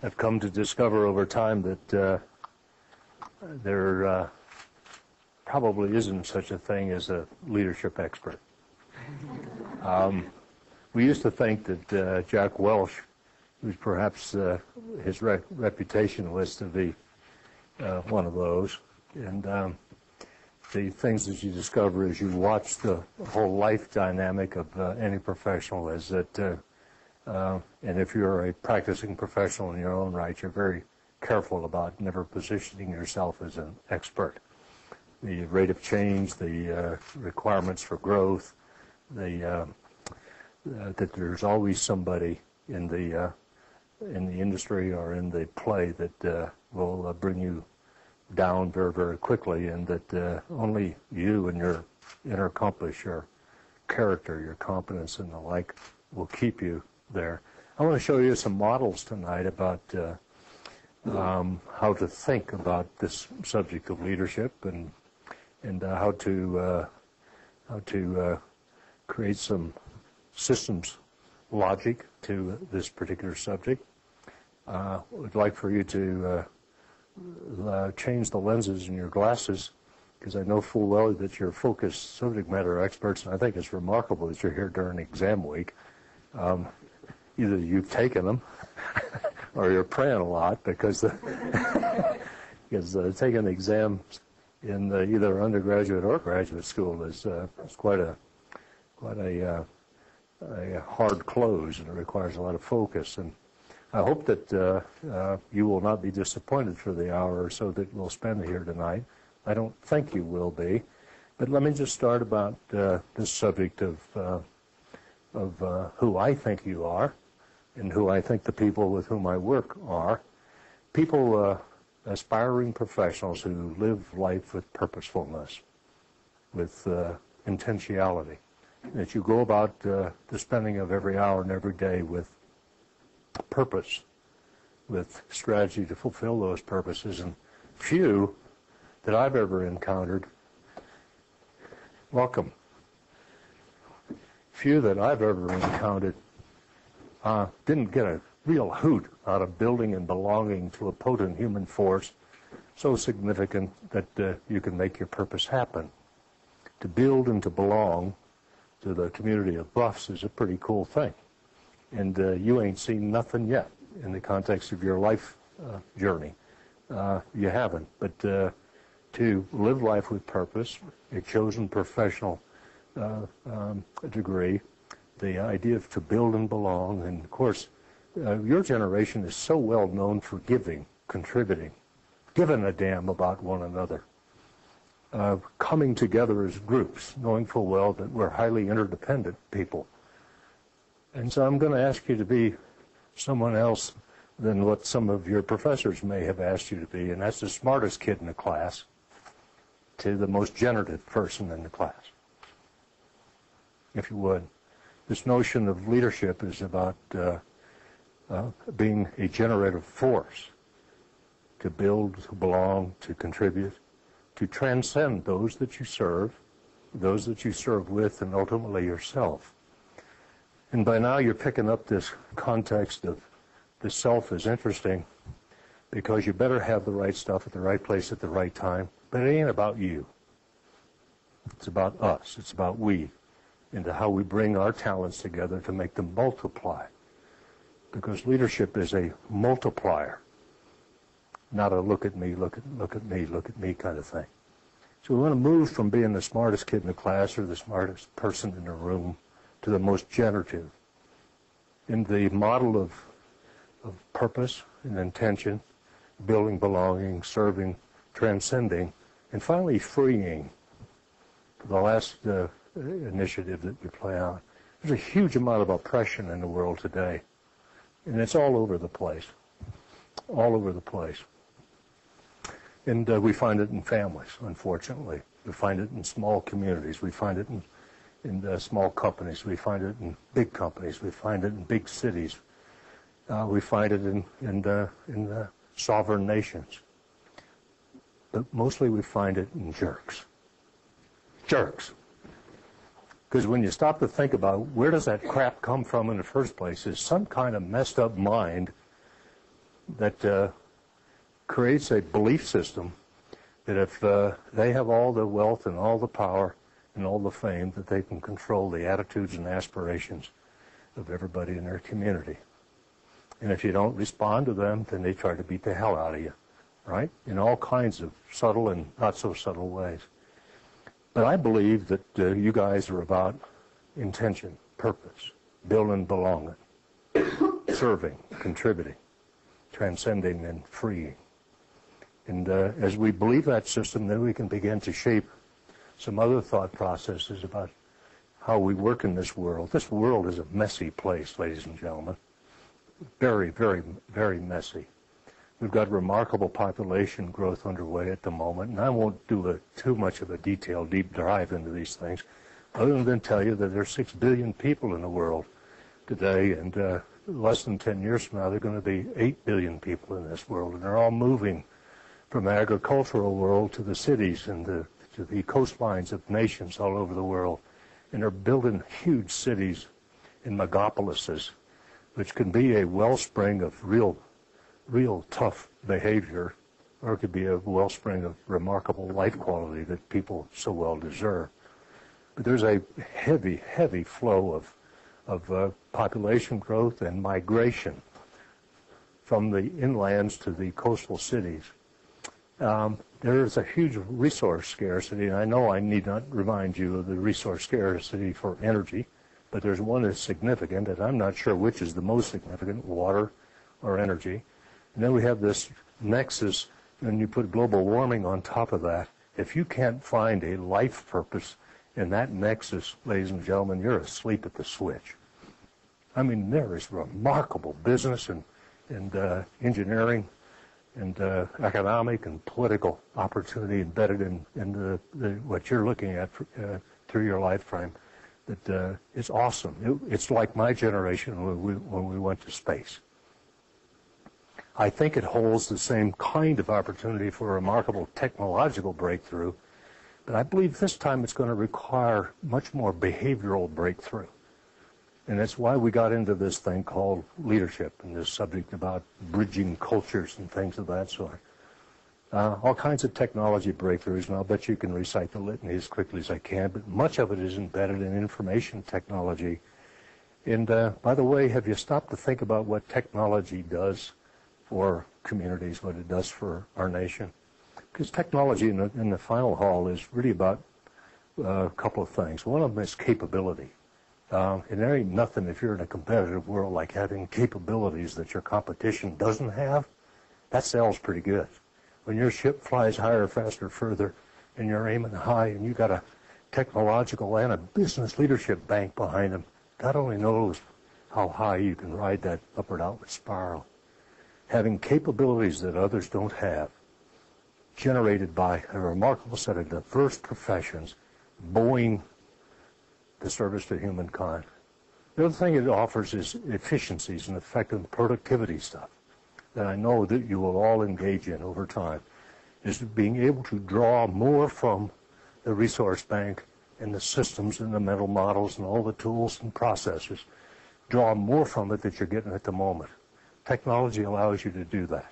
I've come to discover over time that there probably isn't such a thing as a leadership expert. We used to think that Jack Welch, who's perhaps his reputation was to be one of those, and the things that you discover as you watch the whole life dynamic of any professional is that, and if you're a practicing professional in your own right, you're very careful about never positioning yourself as an expert. The rate of change, the requirements for growth, that there's always somebody in the industry or in the play that will bring you down very, very quickly, and that only you and your inner compass, your character, your competence, and the like will keep you there. I want to show you some models tonight about how to think about this subject of leadership and how to create some systems logic to this particular subject. I would like for you to change the lenses in your glasses, because I know full well that you're focused subject matter experts, and I think it's remarkable that you're here during exam week. Either you've taken them or you're praying a lot, because taking exams in either undergraduate or graduate school is quite a hard close, and it requires a lot of focus. And I hope that you will not be disappointed for the hour or so that we'll spend here tonight. I don't think you will be. But let me just start about this subject of who I think you are and who I think the people with whom I work are. People, aspiring professionals who live life with purposefulness, with intentionality, that you go about the spending of every hour and every day with purpose, with strategy to fulfill those purposes. And few that I've ever encountered, welcome, few that I've ever encountered didn't get a real hoot out of building and belonging to a potent human force so significant that you can make your purpose happen. To build and to belong to the community of buffs is a pretty cool thing. And you ain't seen nothing yet in the context of your life journey. You haven't. But to live life with purpose, a chosen professional degree, the idea of to build and belong, and of course, your generation is so well known for giving, contributing, giving a damn about one another, coming together as groups, knowing full well that we're highly interdependent people. And so I'm going to ask you to be someone else than what some of your professors may have asked you to be, and that's the smartest kid in the class to the most generative person in the class, if you would. This notion of leadership is about being a generative force, to build, to belong, to contribute, to transcend those that you serve with, and ultimately yourself. And by now you're picking up this context of the self is interesting, because you better have the right stuff at the right place at the right time. But it ain't about you. It's about us. It's about we, and how we bring our talents together to make them multiply. Because leadership is a multiplier, not a look at me, look at me kind of thing. So we want to move from being the smartest kid in the class or the smartest person in the room to the most generative. In the model of purpose and intention, building, belonging, serving, transcending, and finally freeing. The last initiative that we play out. There's a huge amount of oppression in the world today, and it's all over the place, all over the place. And we find it in families, unfortunately. We find it in small communities. We find it in small companies. We find it in big companies. We find it in big cities. We find it in sovereign nations. But mostly we find it in jerks. Jerks. Because when you stop to think about where does that crap come from in the first place, is some kind of messed up mind that creates a belief system that if they have all the wealth and all the power and all the fame, that they can control the attitudes and aspirations of everybody in their community. And if you don't respond to them, then they try to beat the hell out of you, right? In all kinds of subtle and not so subtle ways. But I believe that you guys are about intention, purpose, building, belonging, serving, contributing, transcending, and freeing. And as we believe that system, then we can begin to shape some other thought processes about how we work in this world. This world is a messy place, ladies and gentlemen. Very, very, very messy. We've got remarkable population growth underway at the moment, and I won't do too much of a detailed deep dive into these things, other than tell you that there's 6 billion people in the world today, and less than 10 years from now, there are going to be 8 billion people in this world, and they're all moving from the agricultural world to the cities and to the coastlines of nations all over the world. And they're building huge cities in megapolises, which can be a wellspring of real tough behavior, or it could be a wellspring of remarkable life quality that people so well deserve. But there's a heavy flow of population growth and migration from the inlands to the coastal cities. There is a huge resource scarcity, and I know I need not remind you of the resource scarcity for energy, but there's one that's significant, and I'm not sure which is the most significant, water or energy. And then we have this nexus, and you put global warming on top of that. If you can't find a life purpose in that nexus, ladies and gentlemen, you're asleep at the switch. I mean, there is remarkable business and engineering and economic and political opportunity embedded in what you're looking at through your lifetime that is awesome. It's like my generation when we went to space. I think it holds the same kind of opportunity for a remarkable technological breakthrough, but I believe this time it's going to require much more behavioral breakthrough. And that's why we got into this thing called leadership and this subject about bridging cultures and things of that sort. All kinds of technology breakthroughs, and I'll bet you can recite the litany as quickly as I can, but much of it is embedded in information technology. And by the way, have you stopped to think about what technology does for communities, what it does for our nation? Because technology in the final haul is really about a couple of things. One of them is capability. And there ain't nothing, if you're in a competitive world, like having capabilities that your competition doesn't have. That sells pretty good. When your ship flies higher, faster, further, and you're aiming high, and you got a technological and a business leadership bank behind them, God only knows how high you can ride that upward outward spiral. Having capabilities that others don't have, generated by a remarkable set of diverse professions, buoying the service to humankind. The other thing it offers is efficiencies and effective productivity stuff that I know that you will all engage in over time, is being able to draw more from the resource bank and the systems and the mental models and all the tools and processes, draw more from it that you're getting at the moment. Technology allows you to do that.